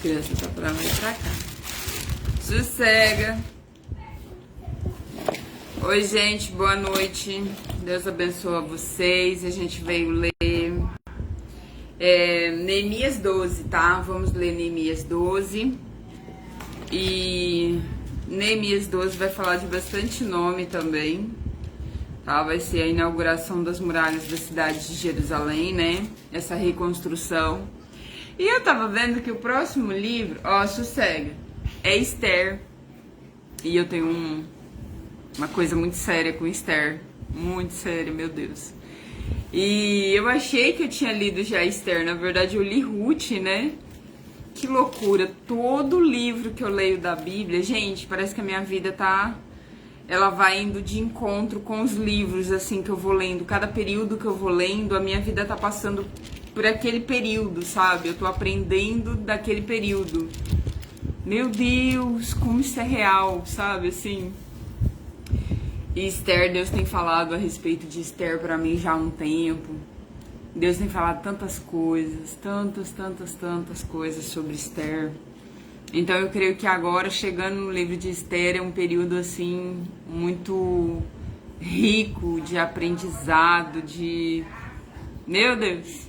criança tá pra lá e pra cá. Sossega. Oi, gente, boa noite. Deus abençoe vocês. A gente veio ler Neemias 12, tá? Vamos ler Neemias 12. E Neemias 12 vai falar de bastante nome também, tá? Vai ser a inauguração das muralhas da cidade de Jerusalém, né? Essa reconstrução. E eu tava vendo que o próximo livro, ó, sossega, é Esther. E eu tenho uma coisa muito séria com Esther. Muito séria, meu Deus. E eu achei que eu tinha lido já Esther. Na verdade, eu li Ruth, né? Que loucura. Todo livro que eu leio da Bíblia, gente, parece que a minha vida tá... Ela vai indo de encontro com os livros, assim, que eu vou lendo. Cada período que eu vou lendo, a minha vida tá passando por aquele período, sabe? Eu tô aprendendo daquele período. Meu Deus, como isso é real, sabe? Assim... E Esther, Deus tem falado a respeito de Esther pra mim já há um tempo. Deus tem falado tantas coisas, tantas coisas sobre Esther. Então eu creio que agora, chegando no livro de Esther, é um período assim, muito rico de aprendizado, de... Meu Deus,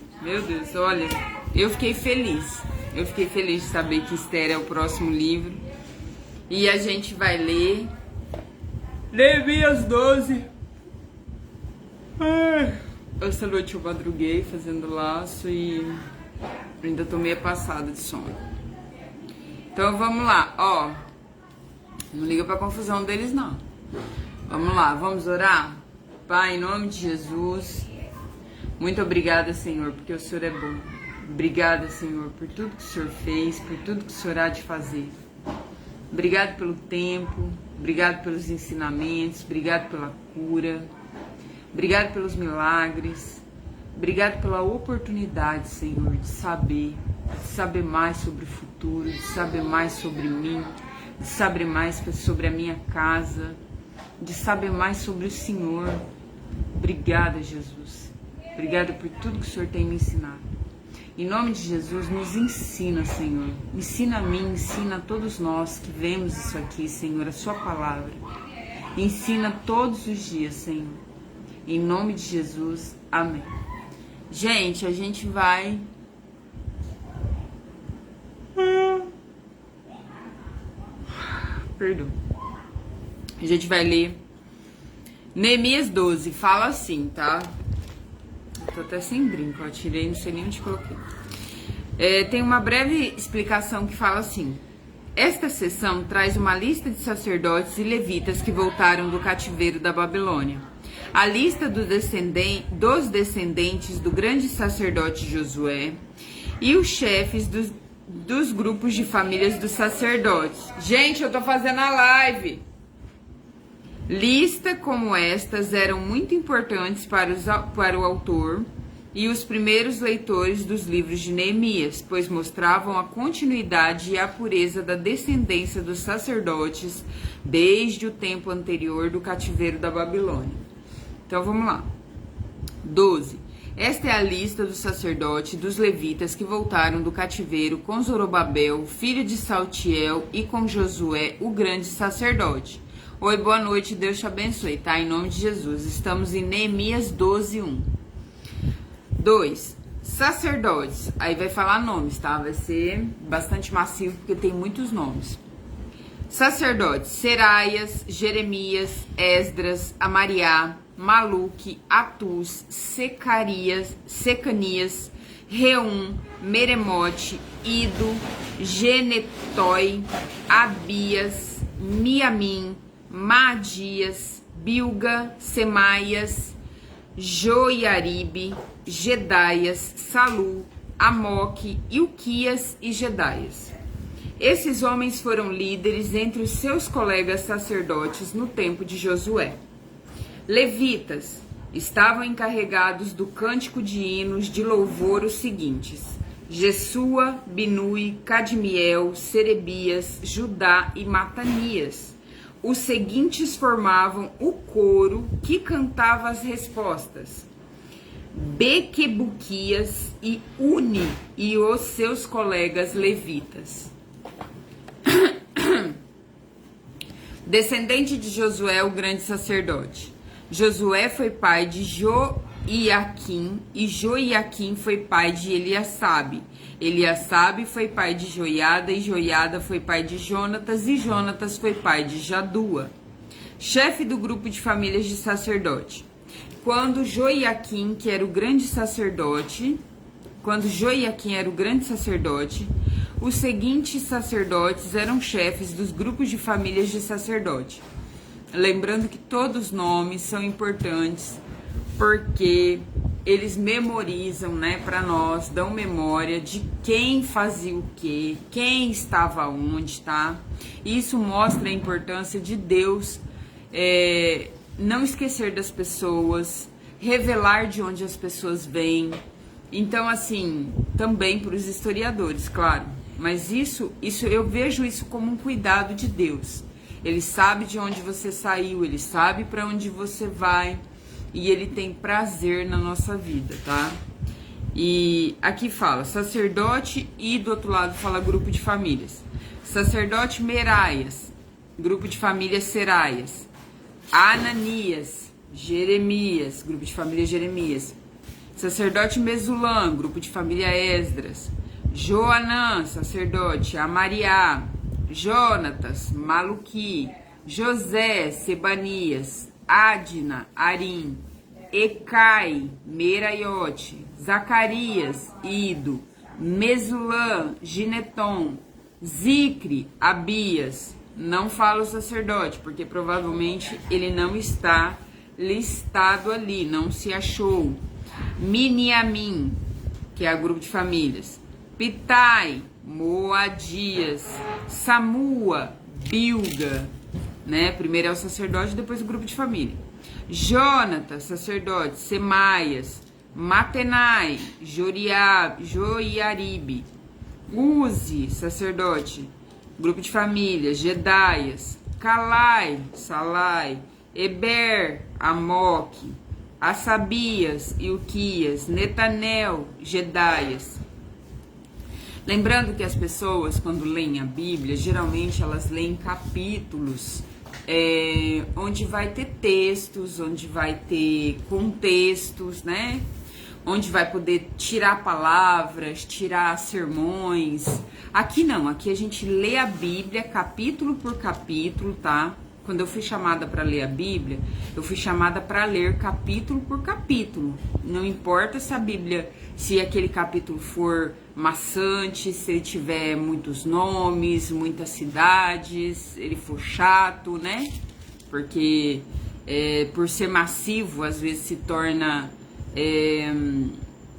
olha, eu fiquei feliz. Eu fiquei feliz de saber que Esther é o próximo livro. E a gente vai ler Neemias 12. Essa noite eu madruguei fazendo laço e ainda tô meio passada de sono. Então vamos lá, ó. Não liga pra confusão deles, não. Vamos lá, vamos orar? Pai, em nome de Jesus, muito obrigada, Senhor, porque o Senhor é bom. Obrigada, Senhor, por tudo que o Senhor fez, por tudo que o Senhor há de fazer. Obrigado pelo tempo, obrigado pelos ensinamentos, obrigado pela cura, obrigado pelos milagres, obrigado pela oportunidade, Senhor, de saber mais sobre o futuro, de saber mais sobre mim, de saber mais sobre a minha casa, de saber mais sobre o Senhor. Obrigada, Jesus. Obrigada por tudo que o Senhor tem me ensinado. Em nome de Jesus, nos ensina, Senhor. Ensina a mim, ensina a todos nós que vemos isso aqui, Senhor, a sua palavra. Ensina todos os dias, Senhor. Em nome de Jesus, amém. Gente, a gente vai... Perdão. A gente vai ler Neemias 12, fala assim, tá? Tô até sem brinco, ó, tirei, não sei nem onde coloquei. Tem uma breve explicação que fala assim: esta seção traz uma lista de sacerdotes e levitas que voltaram do cativeiro da Babilônia. A lista dos descendentes do grande sacerdote Josué e os chefes dos grupos de famílias dos sacerdotes. Gente, eu tô fazendo a live! Listas como estas eram muito importantes para o autor e os primeiros leitores dos livros de Neemias, pois mostravam a continuidade e a pureza da descendência dos sacerdotes desde o tempo anterior do cativeiro da Babilônia. Então vamos lá. 12. Esta é a lista dos sacerdotes e dos levitas que voltaram do cativeiro com Zorobabel, filho de Saltiel, e com Josué, o grande sacerdote. Oi, boa noite, Deus te abençoe, tá? Em nome de Jesus. Estamos em Neemias 12, 1. 2. Sacerdotes. Aí vai falar nomes, tá? Vai ser bastante massivo, porque tem muitos nomes. Sacerdotes: Seraias, Jeremias, Esdras, Amariá, Maluque, Atus, Secanias, Reum, Meremote, Ido, Genetói, Abias, Miamim, Maadias, Bilga, Semaias, Joiaribe, Gedaias, Salu, Amoque, Ilquias e Gedaias. Esses homens foram líderes entre os seus colegas sacerdotes no tempo de Josué. Levitas estavam encarregados do cântico de hinos de louvor os seguintes: Jesua, Binui, Cadmiel, Serebias, Judá e Matanias. Os seguintes formavam o coro que cantava as respostas: Bequebuquias e Uni e os seus colegas levitas. Descendente de Josué, o grande sacerdote. Josué foi pai de Joiaquim, e Joiaquim foi pai de Eliasabe. Eliasabe foi pai de Joiada, e Joiada foi pai de Jonatas, e Jonatas foi pai de Jadua, chefe do grupo de famílias de sacerdote. Quando Joiaquim era o grande sacerdote, os seguintes sacerdotes eram chefes dos grupos de famílias de sacerdote. Lembrando que todos os nomes são importantes porque eles memorizam, né, para nós, dão memória de quem fazia o quê, quem estava onde, tá? Isso mostra a importância de Deus, não esquecer das pessoas, revelar de onde as pessoas vêm. Então, assim, também para os historiadores, claro. Mas isso eu vejo isso como um cuidado de Deus. Ele sabe de onde você saiu, ele sabe para onde você vai e ele tem prazer na nossa vida, tá? E aqui fala sacerdote e do outro lado fala grupo de famílias. Sacerdote Meraias, grupo de família Seraias. Ananias, Jeremias, grupo de família Jeremias. Sacerdote Mesulã, grupo de família Esdras. Joanã, sacerdote Amariá. Jonatas, Maluqui. José, Sebanias. Adna, Arim. Ecai, Meraiote. Zacarias, Ido. Mesulã, Gineton. Zicre, Abias. Não fala o sacerdote, porque provavelmente ele não está listado ali, não se achou. Miniamim, que é o grupo de famílias. Pitai, Moadias. Samua, Bilga, né? Primeiro é o sacerdote, depois o grupo de família. Jonatas, sacerdote. Semaias. Matenai, Joiaribe. Uzi, sacerdote. Grupo de família, Jedaias. Calai, Salai. Eber, Amoque. Assabias, Ilquias. Netanel, Jedaias. Lembrando que as pessoas, quando leem a Bíblia, geralmente elas leem capítulos, onde vai ter textos, onde vai ter contextos, né? Onde vai poder tirar palavras, tirar sermões. Aqui não, aqui a gente lê a Bíblia capítulo por capítulo, tá? Quando eu fui chamada para ler a Bíblia, eu fui chamada para ler capítulo por capítulo. Não importa se a Bíblia, se aquele capítulo for maçante, se ele tiver muitos nomes, muitas cidades, ele for chato, né? Porque por ser massivo, às vezes se torna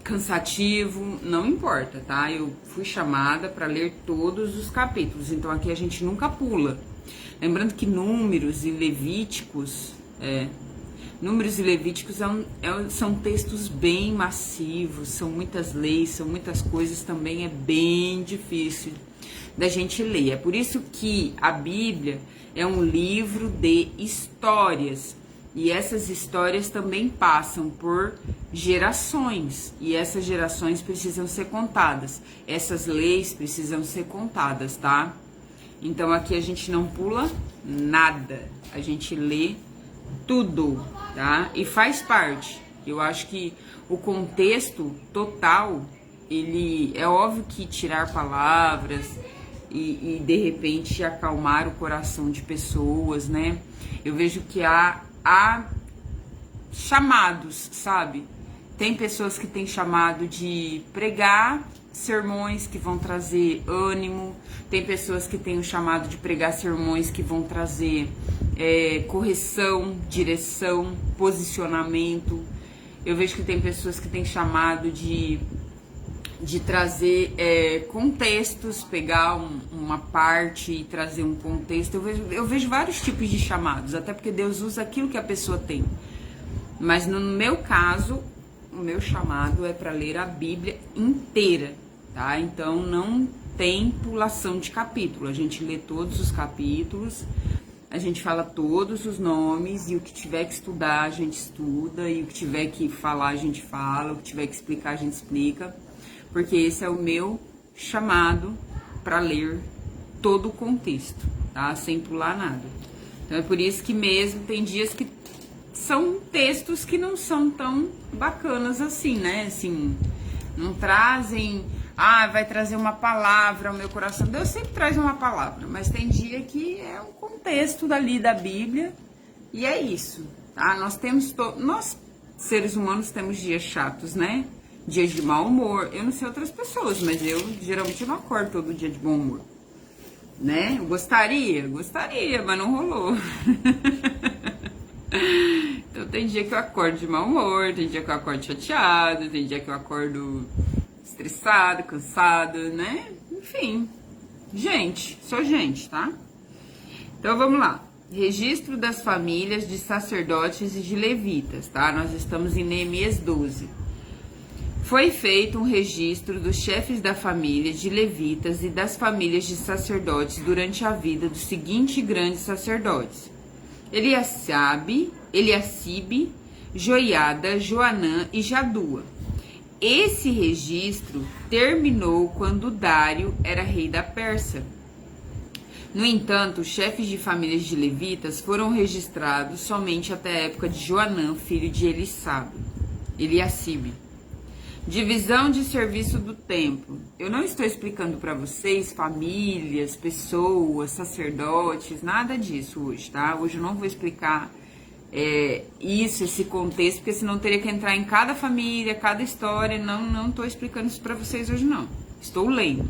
cansativo, não importa, tá? Eu fui chamada para ler todos os capítulos, então aqui a gente nunca pula. Lembrando que Números e Levíticos são textos bem massivos, são muitas leis, são muitas coisas, também é bem difícil da gente ler. É por isso que a Bíblia é um livro de histórias, e essas histórias também passam por gerações, e essas gerações precisam ser contadas, essas leis precisam ser contadas, tá? Então aqui a gente não pula nada, a gente lê tudo, tá? E faz parte. Eu acho que o contexto total, ele é óbvio que tirar palavras e de repente acalmar o coração de pessoas, né? Eu vejo que há chamados, sabe? Tem pessoas que têm chamado de pregar sermões que vão trazer ânimo, tem pessoas que têm o chamado de pregar sermões que vão trazer correção, direção, posicionamento. Eu vejo que tem pessoas que têm chamado de trazer contextos, pegar uma parte e trazer um contexto. Eu vejo vários tipos de chamados, até porque Deus usa aquilo que a pessoa tem. Mas no meu caso, o meu chamado é para ler a Bíblia inteira, tá? Então não tem pulação de capítulo, a gente lê todos os capítulos, a gente fala todos os nomes, e o que tiver que estudar, a gente estuda, e o que tiver que falar, a gente fala, o que tiver que explicar, a gente explica, porque esse é o meu chamado para ler todo o contexto, tá? Sem pular nada. Então é por isso que mesmo tem dias que são textos que não são tão bacanas assim, né? Assim, não trazem... vai trazer uma palavra ao meu coração. Deus sempre traz uma palavra, mas tem dia que é um contexto dali da Bíblia e é isso, tá? Nós, seres humanos, temos dias chatos, né? Dias de mau humor. Eu não sei outras pessoas, mas eu geralmente não acordo todo dia de bom humor, né? Eu gostaria, mas não rolou. Então tem dia que eu acordo de mau humor, tem dia que eu acordo chateado, tem dia que eu acordo estressado, cansado, né? Enfim, sou gente, tá? Então vamos lá. Registro das famílias de sacerdotes e de levitas, tá? Nós estamos em Neemias 12. Foi feito um registro dos chefes da família de levitas e das famílias de sacerdotes durante a vida dos seguintes grandes sacerdotes: Eliacibe, Joiada, Joanã e Jadua. Esse registro terminou quando Dário era rei da Pérsia. No entanto, os chefes de famílias de levitas foram registrados somente até a época de Joanã, filho de Eliacibe. Divisão de serviço do templo. Eu não estou explicando para vocês famílias, pessoas, sacerdotes, nada disso hoje, tá? Hoje eu não vou explicar esse contexto, porque senão teria que entrar em cada família, cada história. Não estou explicando isso para vocês hoje, não. Estou lendo.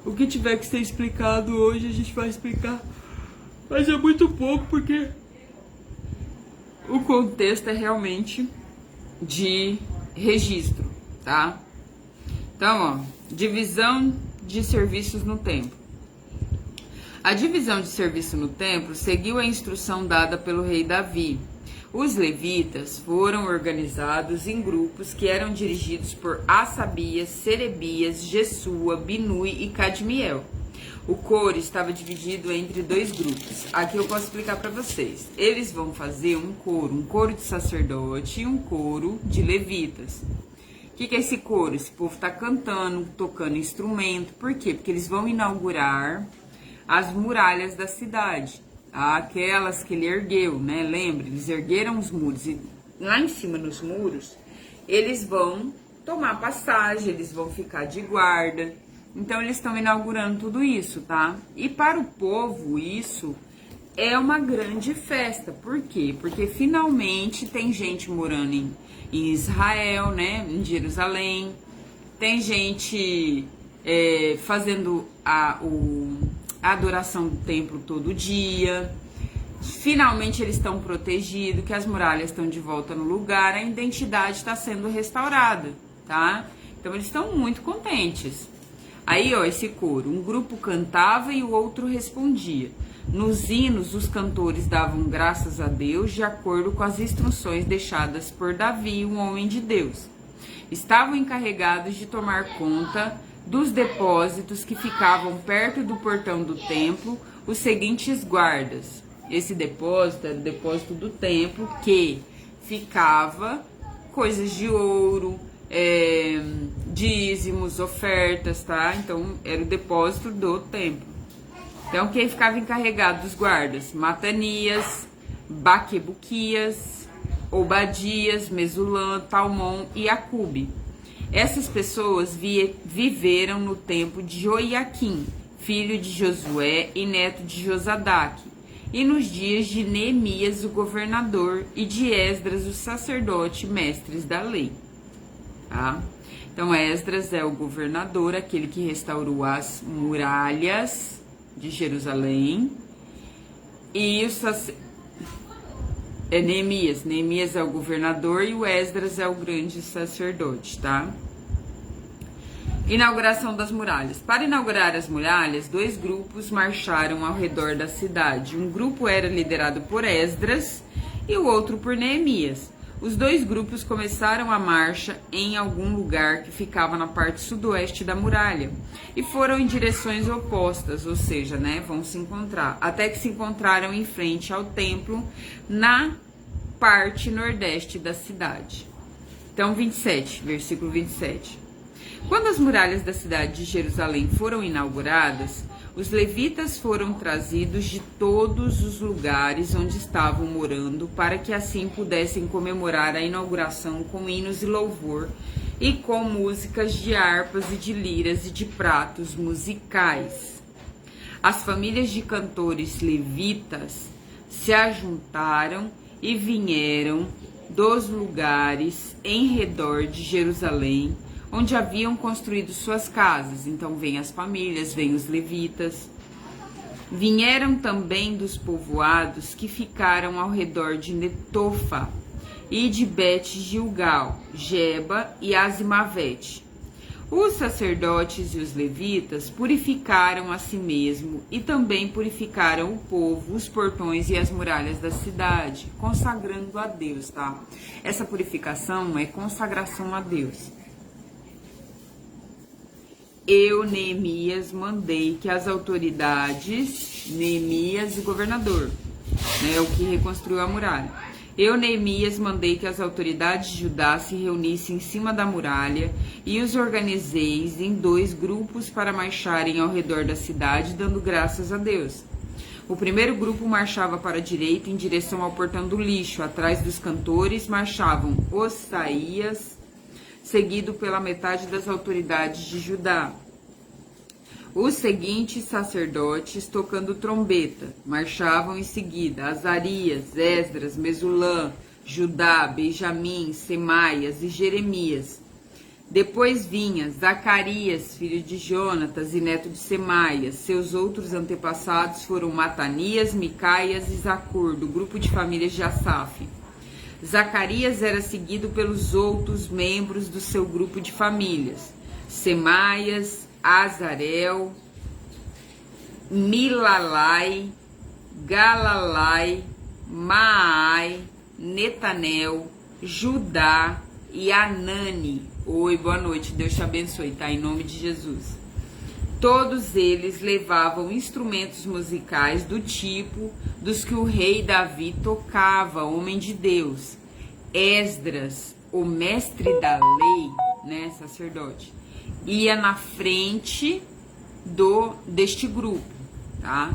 O que tiver que ser explicado hoje, a gente vai explicar. Mas é muito pouco, porque o contexto é realmente de registro, tá? Então, divisão de serviços no templo. A divisão de serviço no templo seguiu a instrução dada pelo rei Davi. Os levitas foram organizados em grupos que eram dirigidos por Asabias, Serebias, Jesua, Binui e Cadmiel. O coro estava dividido entre dois grupos. Aqui eu posso explicar para vocês. Eles vão fazer um coro de sacerdote e um coro de levitas. O que é esse coro? Esse povo está cantando, tocando instrumento. Por quê? Porque eles vão inaugurar as muralhas da cidade, aquelas que ele ergueu, né? Lembra? Eles ergueram os muros e lá em cima nos muros eles vão tomar passagem, eles vão ficar de guarda. Então eles estão inaugurando tudo isso, tá? E para o povo isso é uma grande festa. Por quê? Porque finalmente tem gente morando em Israel, né? Em Jerusalém. Tem gente fazendo a adoração do templo todo dia. Finalmente eles estão protegidos, que as muralhas estão de volta no lugar, a identidade está sendo restaurada, tá? Então eles estão muito contentes. Aí, ó, esse coro, um grupo cantava e o outro respondia. Nos hinos, os cantores davam graças a Deus de acordo com as instruções deixadas por Davi, um homem de Deus. Estavam encarregados de tomar conta dos depósitos que ficavam perto do portão do templo os seguintes guardas. Esse depósito era o depósito do templo, que ficava coisas de ouro, dízimos, ofertas, tá? Então era o depósito do templo. Então quem ficava encarregado dos guardas? Matanias, Baquebuquias, Obadias, Mesulã, Talmon e Acube. Essas pessoas viveram no tempo de Joiaquim, filho de Josué e neto de Josadaque, e nos dias de Neemias, o governador, e de Esdras, o sacerdote, mestres da lei. Tá? Então Esdras é o governador, aquele que restaurou as muralhas de Jerusalém, e Neemias. Neemias é o governador e o Esdras é o grande sacerdote, tá? Inauguração das muralhas. Para inaugurar as muralhas, dois grupos marcharam ao redor da cidade. Um grupo era liderado por Esdras e o outro por Neemias. Os dois grupos começaram a marcha em algum lugar que ficava na parte sudoeste da muralha e foram em direções opostas, ou seja, vão se encontrar, até que se encontraram em frente ao templo na parte nordeste da cidade. Então, 27, versículo 27. Quando as muralhas da cidade de Jerusalém foram inauguradas, os levitas foram trazidos de todos os lugares onde estavam morando, para que assim pudessem comemorar a inauguração com hinos e louvor e com músicas de harpas e de liras e de pratos musicais. As famílias de cantores levitas se ajuntaram e vieram dos lugares em redor de Jerusalém, onde haviam construído suas casas. Então vêm as famílias, vêm os levitas. Vieram também dos povoados que ficaram ao redor de Netofa e de Bet-Gilgal, Geba e Azimavete. Os sacerdotes e os levitas purificaram a si mesmo e também purificaram o povo, os portões e as muralhas da cidade, consagrando a Deus, tá? Essa purificação é consagração a Deus. Eu, Neemias, mandei que as autoridades, Neemias e governador, o que reconstruiu a muralha. Eu, Neemias, mandei que as autoridades de Judá se reunissem em cima da muralha e os organizeis em 2 grupos para marcharem ao redor da cidade, dando graças a Deus. O primeiro grupo marchava para a direita em direção ao portão do lixo. Atrás dos cantores marchavam Osaías, seguido pela metade das autoridades de Judá. Os seguintes sacerdotes, tocando trombeta, marchavam em seguida: Azarias, Esdras, Mesulã, Judá, Benjamim, Semaias e Jeremias. Depois vinha Zacarias, filho de Jonatas e neto de Semaias. Seus outros antepassados foram Matanias, Micaias e Zacur, do grupo de famílias de Asaf. Zacarias era seguido pelos outros membros do seu grupo de famílias: Semaias, Azarel, Milalai, Galalai, Maai, Netanel, Judá e Anani. Oi, boa noite, Deus te abençoe, tá? Em nome de Jesus. Todos eles levavam instrumentos musicais do tipo dos que o rei Davi tocava, homem de Deus. Esdras, o mestre da lei, sacerdote, ia na frente deste grupo, tá?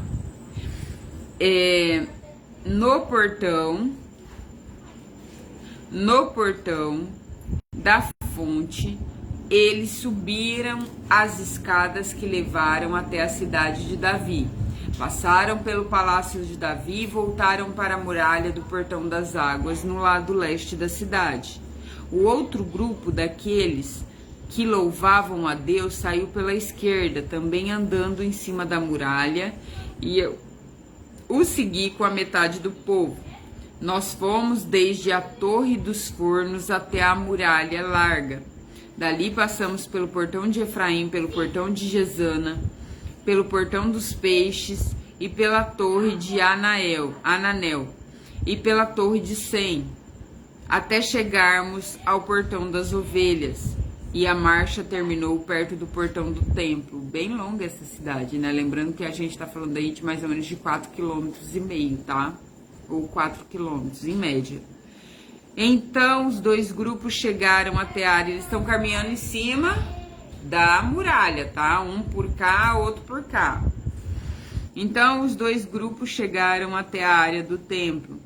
No portão da fonte, eles subiram as escadas que levaram até a cidade de Davi. Passaram pelo palácio de Davi e voltaram para a muralha do Portão das Águas, no lado leste da cidade. O outro grupo daqueles que louvavam a Deus saiu pela esquerda, também andando em cima da muralha, e eu o segui com a metade do povo. Nós fomos desde a Torre dos Fornos até a muralha larga. Dali passamos pelo portão de Efraim, pelo portão de Gesana, pelo portão dos peixes e pela torre de Ananel e pela torre de Sem, até chegarmos ao portão das ovelhas. E a marcha terminou perto do portão do templo. Bem longa essa cidade, Lembrando que a gente tá falando aí de mais ou menos de 4,5 km, tá? Ou 4 km, em média. Então, os 2 grupos chegaram até a área. Eles estão caminhando em cima da muralha, tá? Um por cá, outro por cá. Então, os 2 grupos chegaram até a área do templo,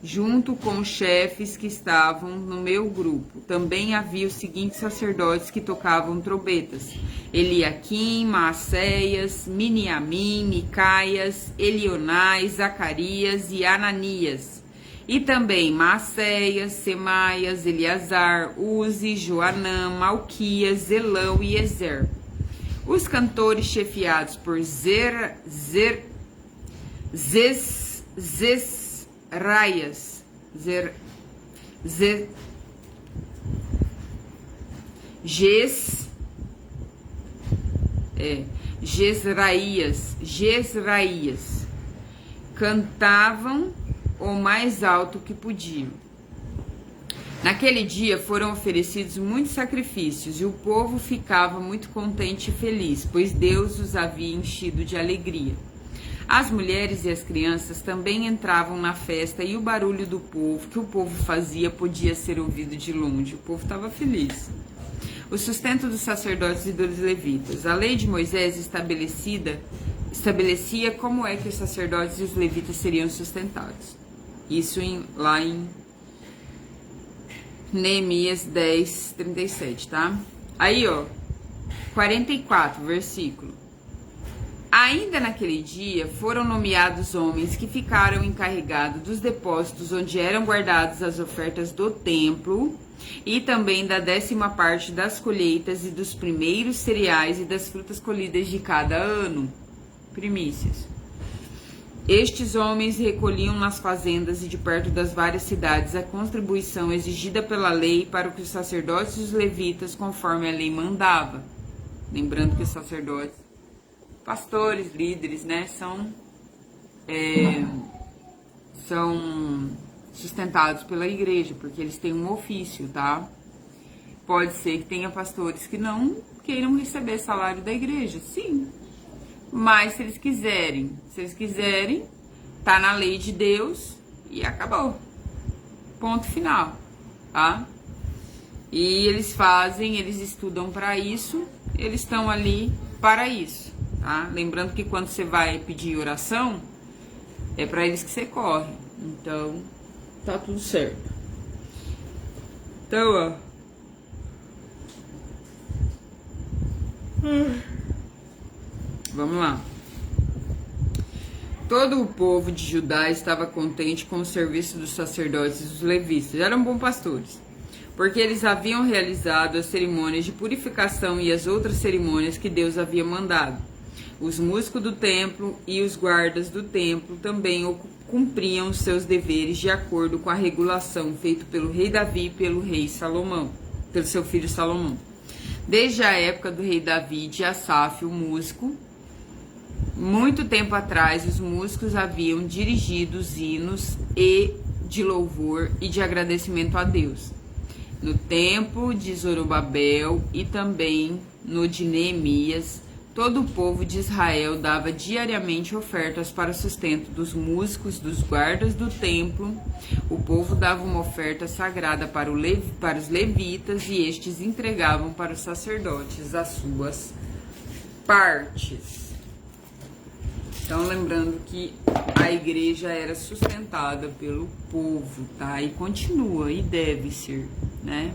junto com os chefes que estavam no meu grupo. Também havia os seguintes sacerdotes que tocavam trombetas: Eliaquim, Maacéias, Miniamim, Micaias, Elionai, Zacarias e Ananias. E também Maacéias, Semaias, Eleazar, Uzi, Joanã, Malquias, Elão e Ezer. Os cantores chefiados por Jezraías cantavam o mais alto que podiam. Naquele dia foram oferecidos muitos sacrifícios e o povo ficava muito contente e feliz, pois Deus os havia enchido de alegria. As mulheres e as crianças também entravam na festa e o barulho do povo, que o povo fazia, podia ser ouvido de longe. O povo estava feliz. O sustento dos sacerdotes e dos levitas. A lei de Moisés estabelecia como é que os sacerdotes e os levitas seriam sustentados. Isso lá em Neemias 10, 37, tá? Aí, ó, 44, versículo. Ainda naquele dia foram nomeados homens que ficaram encarregados dos depósitos onde eram guardadas as ofertas do templo e também da 10ª parte das colheitas e dos primeiros cereais e das frutas colhidas de cada ano. Primícias. Estes homens recolhiam nas fazendas e de perto das várias cidades a contribuição exigida pela lei para que os sacerdotes e os levitas, conforme a lei mandava. Lembrando que os sacerdotes, pastores, líderes, né, são sustentados pela igreja, porque eles têm um ofício, tá? Pode ser que tenha pastores que não queiram receber salário da igreja, sim. Mas se eles quiserem, tá na lei de Deus e acabou. Ponto final, tá? E eles estudam para isso, eles estão ali para isso, tá? Lembrando que quando você vai pedir oração, é para eles que você corre. Então, tá tudo certo. Então, ó. Vamos lá. Todo o povo de Judá estava contente com o serviço dos sacerdotes e dos levitas. Eram bons pastores, porque eles haviam realizado as cerimônias de purificação e as outras cerimônias que Deus havia mandado. Os músicos do templo e os guardas do templo também cumpriam seus deveres de acordo com a regulação feita pelo rei Davi e pelo seu filho Salomão. Desde a época do rei Davi e de Asaf, o músico, muito tempo atrás, os músicos haviam dirigido os hinos de louvor e de agradecimento a Deus. No tempo de Zorobabel e também no de Neemias, todo o povo de Israel dava diariamente ofertas para o sustento dos músicos, dos guardas do templo. O povo dava uma oferta sagrada para os levitas e estes entregavam para os sacerdotes as suas partes. Então, lembrando que a igreja era sustentada pelo povo, tá? E continua, e deve ser, né?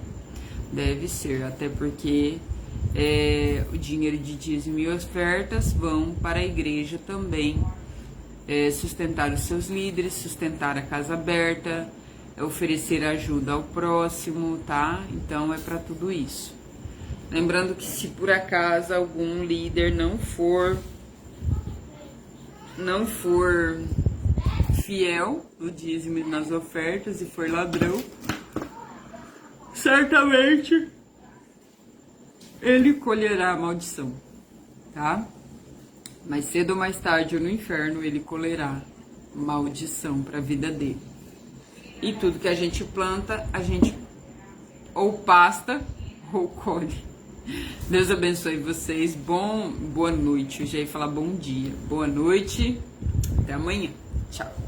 Deve ser, até porque o dinheiro de dízimo e ofertas vão para a igreja também sustentar os seus líderes, sustentar a casa aberta, oferecer ajuda ao próximo, tá? Então, é para tudo isso. Lembrando que se por acaso algum líder não for fiel no dízimo e nas ofertas e for ladrão, certamente ele colherá a maldição, tá? Mais cedo ou mais tarde, no inferno, ele colherá maldição para a vida dele. E tudo que a gente planta, a gente ou pasta ou colhe. Deus abençoe vocês. Boa noite. Eu já ia falar bom dia. Boa noite. Até amanhã. Tchau.